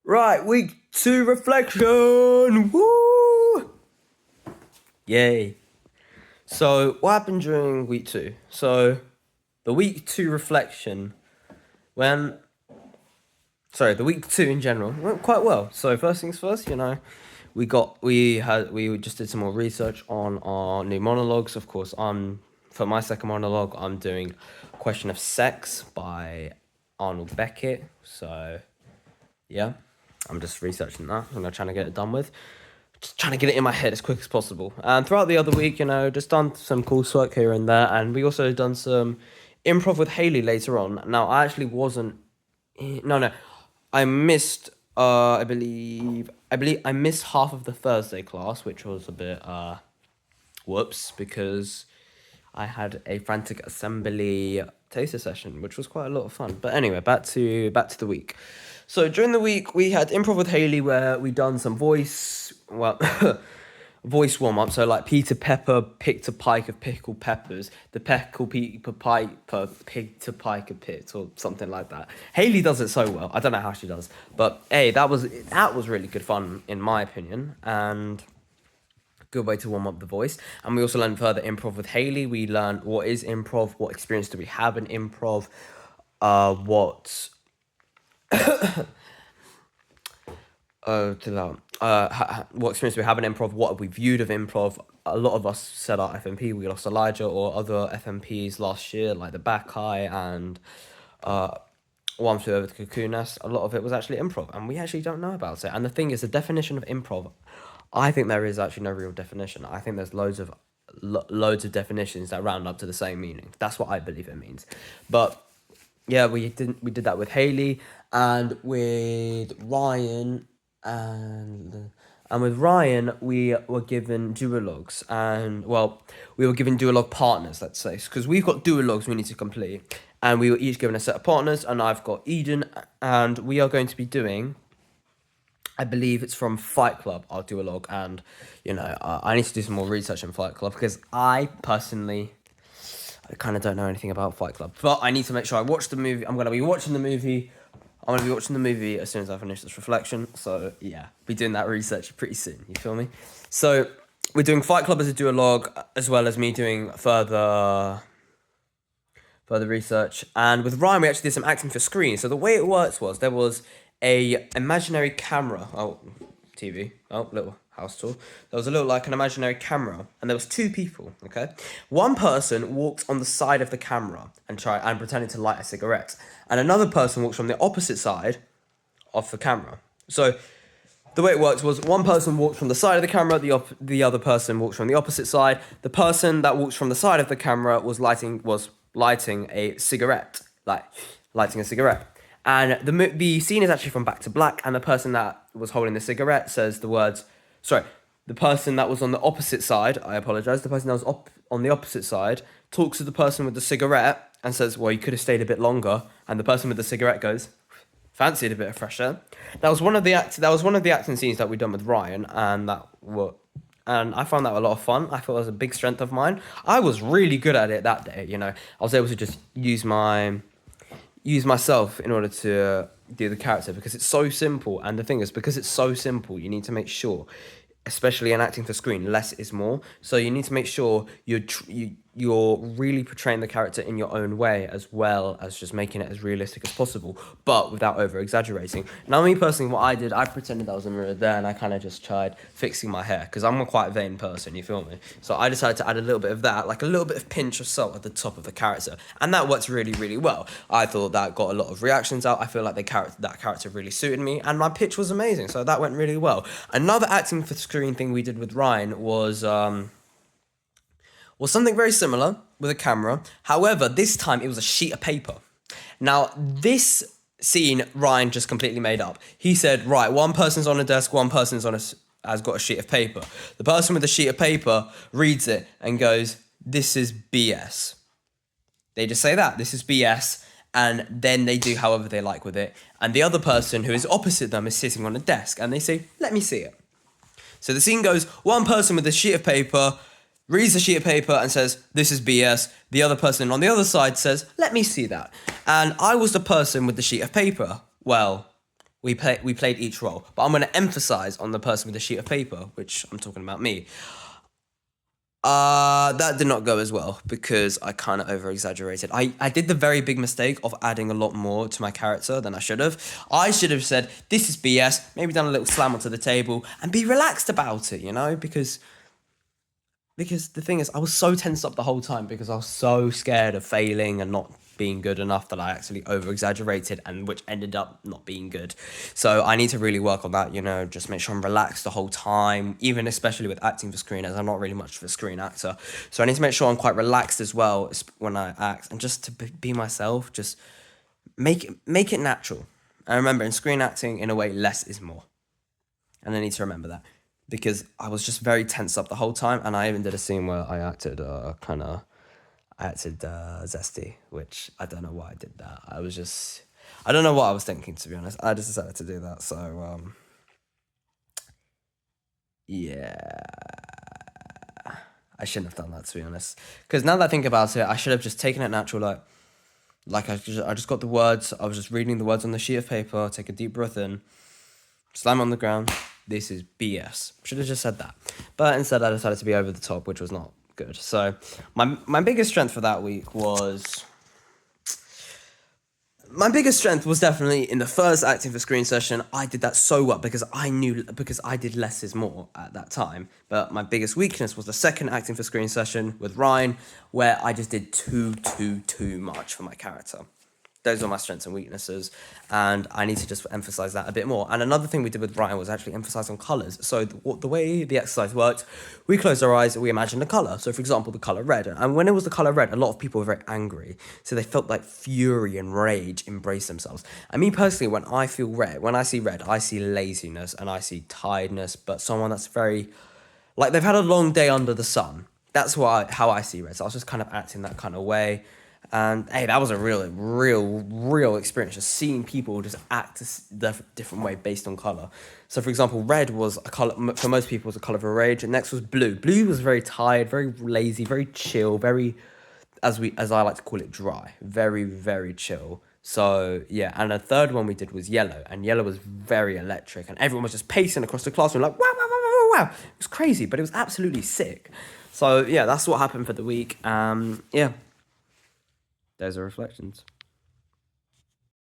Right, week 2 reflection. Woo! Yay. So, what happened during week 2? So, the week 2 reflection when the week 2 in general went quite well. So, first things first, we just did some more research on our new monologues. Of course, for my second monologue, I'm doing Question of Sex by Arnold Beckett. So, yeah, I'm just researching that, trying to get it done with. Just trying to get it in my head as quick as possible. And throughout the other week, just done some coursework here and there, and we also done some improv with Haley later on. Now, I actually wasn't. No, I missed. I missed half of the Thursday class, which was a bit whoops, because I had a frantic assembly taster session, which was quite a lot of fun. But anyway, back to the week. So during the week, we had improv with Haley, where we done some voice warm up. So like Peter Pepper picked a pike of pickled peppers. The peckle Peter Piper picked a pike of pit, or something like that. Haley does it so well. I don't know how she does, but hey, that was really good fun in my opinion, and good way to warm up the voice. And we also learned further improv with Haley. We learned what is improv, what experience do we have in improv, what what experience do we have in improv, what have we viewed of improv. A lot of us said our FMP, we lost Elijah or other FMPs last year, like the Backai and One Flew Over the Cuckoo Nest. A lot of it was actually improv, and we actually don't know about it. And the thing is, the definition of improv, I think there is actually no real definition. I think there's loads of definitions that round up to the same meaning. That's what I believe it means. But yeah, we did that with Haley and with Ryan, and with Ryan we were given duologues, and we were given duologue partners, let's say, because we've got duologues we need to complete, and we were each given a set of partners, and I've got Eden, and we are going to be doing, I believe it's from Fight Club, our duologue, and I need to do some more research in Fight Club, because I kind of don't know anything about Fight Club, but I need to make sure I watch the movie. I'm going to be watching the movie as soon as I finish this reflection. So yeah, be doing that research pretty soon. You feel me? So we're doing Fight Club as a duologue, as well as me doing further research. And with Ryan, we actually did some acting for screen. So the way it works was there was a imaginary camera. TV. Little house tour. There was an imaginary camera, and there was two people. Okay, one person walked on the side of the camera and pretended to light a cigarette, and another person walks from the opposite side of the camera. So the way it worked was one person walked from the side of the camera, the other person walks from the opposite side. The person that walks from the side of the camera was lighting a cigarette, lighting a cigarette. And the scene is actually from Back to Black, and the person that was holding the cigarette says the words. Sorry, the person that was on the opposite side. I apologize. The person that was on the opposite side talks to the person with the cigarette and says, "Well, you could have stayed a bit longer." And the person with the cigarette goes, "Fancied a bit of fresh air." That was one of the acting scenes that we'd done with Ryan, and I found that a lot of fun. I thought it was a big strength of mine. I was really good at it that day. I was able to just use myself in order to do the character, because it's so simple. And the thing is, because it's so simple, you need to make sure, especially in acting for screen, less is more. So you need to make sure you're really portraying the character in your own way, as well as just making it as realistic as possible, but without over exaggerating. Now, me personally, what I did, I pretended I was a mirror there, and I kind of just tried fixing my hair, because I'm a quite vain person, you feel me? So I decided to add a little bit of that, like a little bit of pinch of salt at the top of the character, and that worked really, really well. I thought that got a lot of reactions out. I feel like that character really suited me, and my pitch was amazing, so that went really well. Another acting for screen thing we did with Ryan was something very similar with a camera. However, this time it was a sheet of paper. Now, this scene, Ryan just completely made up. He said, right, one person's on a desk, one person's has got a sheet of paper. The person with the sheet of paper reads it and goes, "This is BS." They just say that, "This is BS," and then they do however they like with it. And the other person who is opposite them is sitting on a desk, and they say, "Let me see it." So the scene goes, one person with a sheet of paper reads the sheet of paper and says, "This is BS." The other person on the other side says, "Let me see that." And I was the person with the sheet of paper. Well, we played each role, but I'm going to emphasize on the person with the sheet of paper, which I'm talking about me. That did not go as well because I kind of over exaggerated. I did the very big mistake of adding a lot more to my character than I should have. I should have said, this is BS, maybe done a little slam onto the table and be relaxed about it, you know, because the thing is, I was so tensed up the whole time because I was so scared of failing and not being good enough that I actually over exaggerated, and which ended up not being good. So I need to really work on that, you know, just make sure I'm relaxed the whole time, even especially with acting for screen, as I'm not really much of a screen actor. So I need to make sure I'm quite relaxed as well when I act, and just to be myself, just make it natural. And remember, in screen acting, in a way, less is more. And I need to remember that because I was just very tense up the whole time, and I even did a scene where I acted zesty, which I don't know why I did that. I don't know what I was thinking, to be honest. I just decided to do that. So yeah, I shouldn't have done that, to be honest. Because now that I think about it, I should have just taken it natural, like I just got the words. I was just reading the words on the sheet of paper. Take a deep breath in, slam on the ground. This is BS. Should have just said that. But instead I decided to be over the top, which was not good. So my biggest strength for that week was... My biggest strength was definitely in the first acting for screen session. I did that so well because I did less is more at that time. But my biggest weakness was the second acting for screen session with Ryan, where I just did too much for my character. Those are my strengths and weaknesses, and I need to just emphasize that a bit more. And another thing we did with Ryan was actually emphasize on colors. So the way the exercise worked, we closed our eyes and we imagined a color. So for example, the color red. And when it was the color red, a lot of people were very angry. So they felt like fury and rage embrace themselves. And me personally, when I see red, I see laziness and I see tiredness, but someone that's very, like they've had a long day under the sun. That's how I see red. So I was just kind of acting that kind of way. And hey, that was a real experience, just seeing people just act a different way based on color. So for example, red was a color, for most people was a color of rage, and next was blue. Blue was very tired, very lazy, very chill, very, as I like to call it, dry, very chill. So yeah, and the third one we did was yellow, and yellow was very electric, and everyone was just pacing across the classroom like wow, wow, wow, wow, wow. It was crazy, but it was absolutely sick. So yeah, that's what happened for the week. Yeah. Those are reflections.